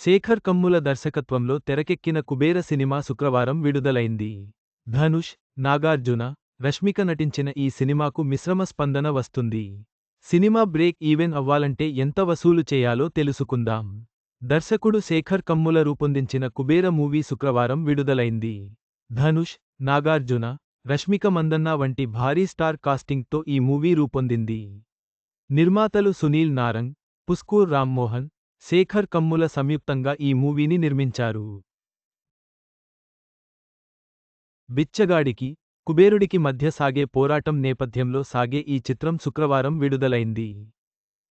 శేఖర్ కమ్ముల దర్శకత్వంలో తెరకెక్కిన కుబేర సినిమా శుక్రవారం విడుదలైంది. ధనుష్, నాగార్జున, రష్మిక నటించిన ఈ సినిమాకు మిశ్రమ స్పందన వస్తుంది. సినిమా బ్రేక్ ఈవెన్ అవ్వాలంటే ఎంత వసూలు చేయాలో తెలుసుకుందాం. దర్శకుడు శేఖర్ కమ్ముల రూపొందించిన కుబేర మూవీ శుక్రవారం విడుదలైంది. ధనుష్, నాగార్జున, రష్మిక మందన్న వంటి భారీ స్టార్ కాస్టింగ్తో ఈ మూవీ రూపొందింది. నిర్మాతలు సునీల్ నారంగ్, పుస్కూర్ రామ్మోహన్, శేఖర్ కమ్ముల సంయుక్తంగా ఈ మూవీని నిర్మించారు. బిచ్చగాడికి, కుబేరుడికి మధ్య సాగే పోరాటం నేపథ్యంలో సాగే ఈ చిత్రం శుక్రవారం విడుదలైంది.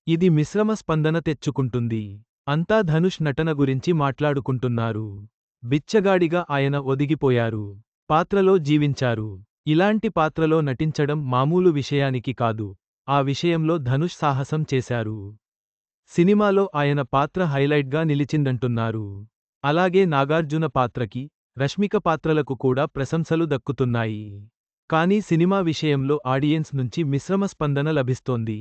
ఇది మిశ్రమ స్పందన తెచ్చుకుంటుంది. అంతా ధనుష్ నటన గురించి మాట్లాడుకుంటున్నారు. బిచ్చగాడిగా ఆయన ఒదిగిపోయారు. పాత్రలో జీవించారు. ఇలాంటి పాత్రలో నటించడం మామూలు విషయానికి కాదు. ఆ విషయంలో ధనుష్ సాహసం చేశారు. సినిమాలో ఆయన పాత్ర హైలైట్గా నిలిచిందంటున్నారు. అలాగే నాగార్జున పాత్రకి, రష్మిక పాత్రలకు కూడా ప్రశంసలు దక్కుతున్నాయి. కానీ సినిమా విషయంలో ఆడియన్స్ నుంచి మిశ్రమ స్పందన లభిస్తోంది.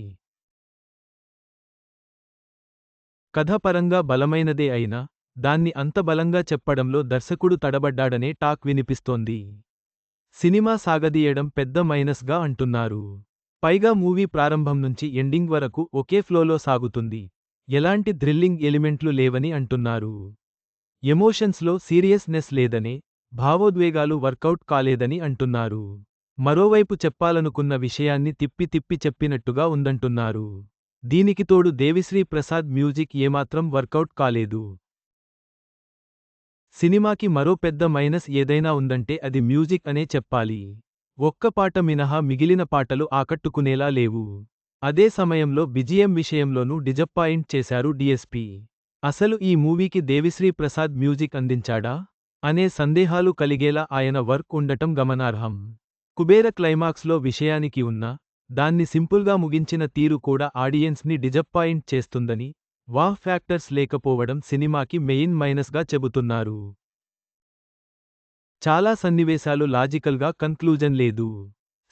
కథ పరంగా బలమైనదే అయినా, దాన్ని అంత బలంగా చెప్పడంలో దర్శకుడు తడబడ్డాడనే టాక్ వినిపిస్తోంది. సినిమా సాగదీయడం పెద్ద మైనస్గా అంటున్నారు. పైగా మూవీ ప్రారంభం నుంచి ఎండింగ్ వరకు ఒకే ఫ్లోలో సాగుతుంది. ఎలాంటి థ్రిల్లింగ్ ఎలిమెంట్లు లేవని అంటున్నారు. ఎమోషన్స్లో సీరియస్నెస్ లేదనే, భావోద్వేగాలు వర్కౌట్ కాలేదని అంటున్నారు. మరోవైపు చెప్పాలనుకున్న విషయాన్ని తిప్పి తిప్పి చెప్పినట్టుగా ఉందంటున్నారు. దీనికి తోడు దేవిశ్రీ ప్రసాద్ మ్యూజిక్ ఏమాత్రం వర్కౌట్ కాలేదు. సినిమాకి మరో పెద్ద మైనస్ ఏదైనా ఉందంటే అది మ్యూజిక్ అనే చెప్పాలి. ఒక్క పాట మినహా మిగిలిన పాటలు ఆకట్టుకునేలా లేవు. అదే సమయంలో బిజిఎం విషయంలోనూ డిజప్పాయింట్ చేశారు డీఎస్పీ. అసలు ఈ మూవీకి దేవిశ్రీ ప్రసాద్ మ్యూజిక్ అందించాడా అనే సందేహాలు కలిగేలా ఆయన వర్క్ ఉండటం గమనార్హం. కుబేర క్లైమాక్స్లో విషయానికి ఉన్న దాన్ని సింపుల్గా ముగించిన తీరు కూడా ఆడియన్స్ని డిజప్పాయింట్ చేస్తుందని, వాహ్ ఫ్యాక్టర్స్ లేకపోవడం సినిమాకి మెయిన్ మైనస్గా చెబుతున్నారు. చాలా సన్నివేశాలు లాజికల్గా కన్క్లూజన్ లేదు.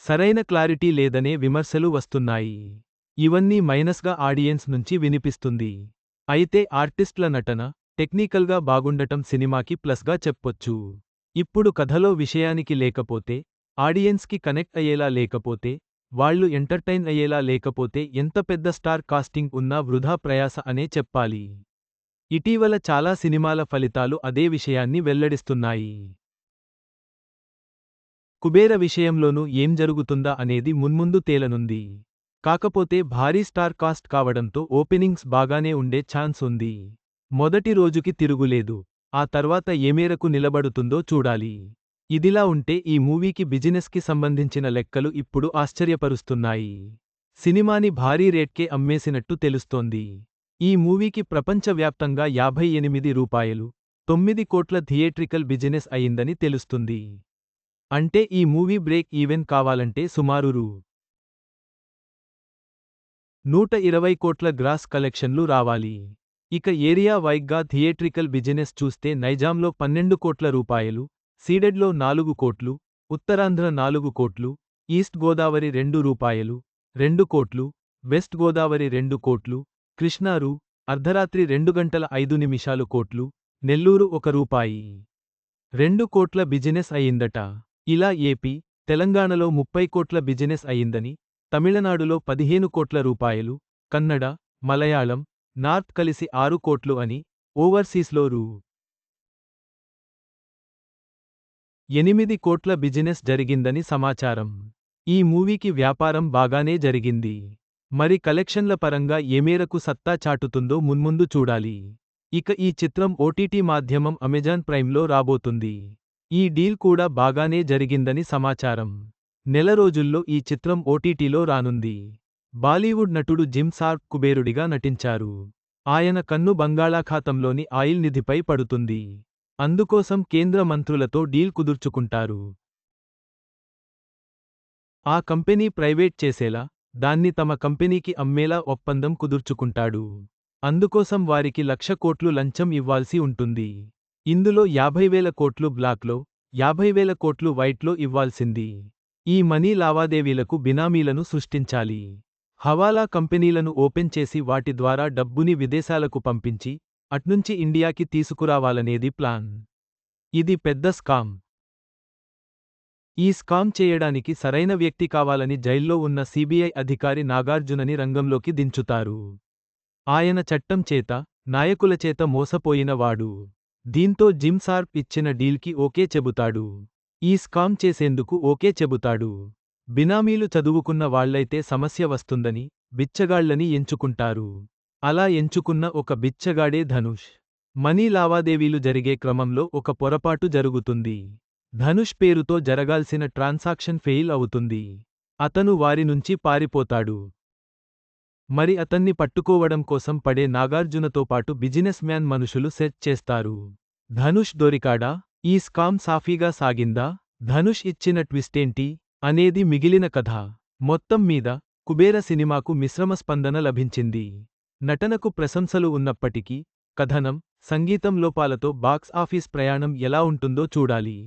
సరైన క్లారిటీ లేదనే విమర్శలు వస్తున్నాయి. ఇవన్నీ మైనస్గా ఆడియన్స్ నుంచి వినిపిస్తుంది. అయితే ఆర్టిస్ట్ల నటన, టెక్నికల్గా బాగుండటం సినిమాకి ప్లస్గా చెప్పొచ్చు. ఇప్పుడు కథలో విషయానికి లేకపోతే, ఆడియన్స్కి కనెక్ట్ అయ్యేలా లేకపోతే, వాళ్లు ఎంటర్టైన్ అయ్యేలా లేకపోతే ఎంత పెద్ద స్టార్ కాస్టింగ్ ఉన్నా వృధా ప్రయాస అనే చెప్పాలి. ఇటీవల చాలా సినిమాల ఫలితాలు అదే విషయాన్ని వెల్లడిస్తున్నాయి. కుబేర విషయంలోనూ ఏం జరుగుతుందా అనేది మున్ముందు తేలనుంది. కాకపోతే భారీ స్టార్ కాస్ట్ కావడంతో ఓపెనింగ్స్ బాగానే ఉండే ఛాన్స్ ఉంది. మొదటి రోజుకి తిరుగులేదు. ఆ తర్వాత ఏమేరకు నిలబడుతుందో చూడాలి. ఇదిలా ఉంటే ఈ మూవీకి బిజినెస్కి సంబంధించిన లెక్కలు ఇప్పుడు ఆశ్చర్యపరుస్తున్నాయి. సినిమాని భారీ రేట్కే అమ్మేసినట్టు తెలుస్తోంది. ఈ మూవీకి ప్రపంచవ్యాప్తంగా రూ. 58.9 కోట్ల థియేట్రికల్ బిజినెస్ అయిందని తెలుస్తుంది. అంటే ఈ మూవీ బ్రేక్ ఈవెన్ కావాలంటే సుమారు రూ. 120 కోట్ల గ్రాస్ కలెక్షన్లు రావాలి. ఇక ఏరియా వైడ్గా థియేట్రికల్ బిజినెస్ చూస్తే నైజాంలో 12 కోట్ల రూపాయలు, సీడెడ్లో 4 కోట్లు, ఉత్తరాంధ్ర 4 కోట్లు, ఈస్ట్ గోదావరి రూ. 2 కోట్లు, వెస్ట్ గోదావరి 2 కోట్లు, కృష్ణా రూ. అర్ధరాత్రి 2:05 కోట్లు, నెల్లూరు రూ. 2 కోట్ల బిజినెస్ అయిందట. ఇలా ఏపీ, తెలంగాణలో 30 కోట్ల బిజినెస్ అయిందని, తమిళనాడులో 15 కోట్ల రూపాయలు, కన్నడ, మలయాళం, నార్త్ కలిసి 6 కోట్లు అని, ఓవర్సీస్లో రూ. 8 కోట్ల బిజినెస్ జరిగిందని సమాచారం. ఈ మూవీకి వ్యాపారం బాగానే జరిగింది. మరి కలెక్షన్ల పరంగా ఏమేరకు సత్తా చాటుతుందో మున్ముందు చూడాలి. ఇక ఈ చిత్రం ఓటీటీ మాధ్యమం అమెజాన్ ప్రైమ్లో రాబోతుంది. ఈ డీల్ కూడా బాగానే జరిగిందని సమాచారం. నెల రోజుల్లో ఈ చిత్రం ఓటీటీలో రానుంది. బాలీవుడ్ నటుడు జిమ్ షార్ప్ కుబేరుడిగా నటించారు. ఆయన కన్ను బంగాళాఖాతంలోని ఆయిల్ నిధిపై పడుతుంది. అందుకోసం కేంద్ర మంత్రులతో డీల్ కుదుర్చుకుంటారు. ఆ కంపెనీ ప్రైవేట్ చేసేలా, దాన్ని తమ కంపెనీకి అమ్మేలా ఒప్పందం కుదుర్చుకుంటాడు. అందుకోసం వారికి 1,00,000 కోట్లు లంచం ఇవ్వాల్సి ఉంటుంది. ఇందులో 50,000 కోట్లు బ్లాక్లో, 50,000 కోట్లు వైట్లో ఇవ్వాల్సింది. ఈ మనీ లావాదేవీలకు బినామీలను సృష్టించాలి. హవాలా కంపెనీలను ఓపెన్ చేసి వాటి ద్వారా డబ్బుని విదేశాలకు పంపించి, అట్నుంచి ఇండియాకి తీసుకురావాలనేది ప్లాన్. ఇది పెద్ద స్కామ్. ఈ స్కామ్ చేయడానికి సరైన వ్యక్తి కావాలని జైల్లో ఉన్న సీబీఐ అధికారి నాగార్జునని రంగంలోకి దించుతారు. ఆయన చట్టం చేత, నాయకుల చేత మోసపోయిన వాడు. దీంతో జిమ్ షార్ప్ ఇచ్చిన డీల్కి ఓకే చెబుతాడు. ఈ స్కామ్ చేసేందుకు ఓకే చెబుతాడు. బినామీలు చదువుకున్న వాళ్లైతే సమస్య వస్తుందని, బిచ్చగాళ్లని ఎంచుకుంటారు. అలా ఎంచుకున్న ఒక బిచ్చగాడే ధనుష్. మనీ లావాదేవీలు జరిగే క్రమంలో ఒక పొరపాటు జరుగుతుంది. ధనుష్ పేరుతో జరగాల్సిన ట్రాన్సాక్షన్ ఫెయిల్ అవుతుంది. అతను వారి నుంచి పారిపోతాడు. మరి అతన్ని పట్టుకోవడం కోసం పడే నాగార్జునతో పాటు బిజినెస్ మ్యాన్ మనుషులు సెట్ చేస్తారు. ధనుష్ దొరికాడా? ఈ స్కామ్ సాఫీగా సాగిందా? ధనుష్ ఇచ్చిన ట్విస్టేంటి? అనేది మిగిలిన కథ. మొత్తం మీద కుబేర సినిమాకు మిశ్రమ స్పందన లభించింది. నటనకు ప్రశంసలు ఉన్నప్పటికీ, కథనం, సంగీతం లోపాలతో బాక్స్ ఆఫీస్ ప్రయాణం ఎలా ఉంటుందో చూడాలి.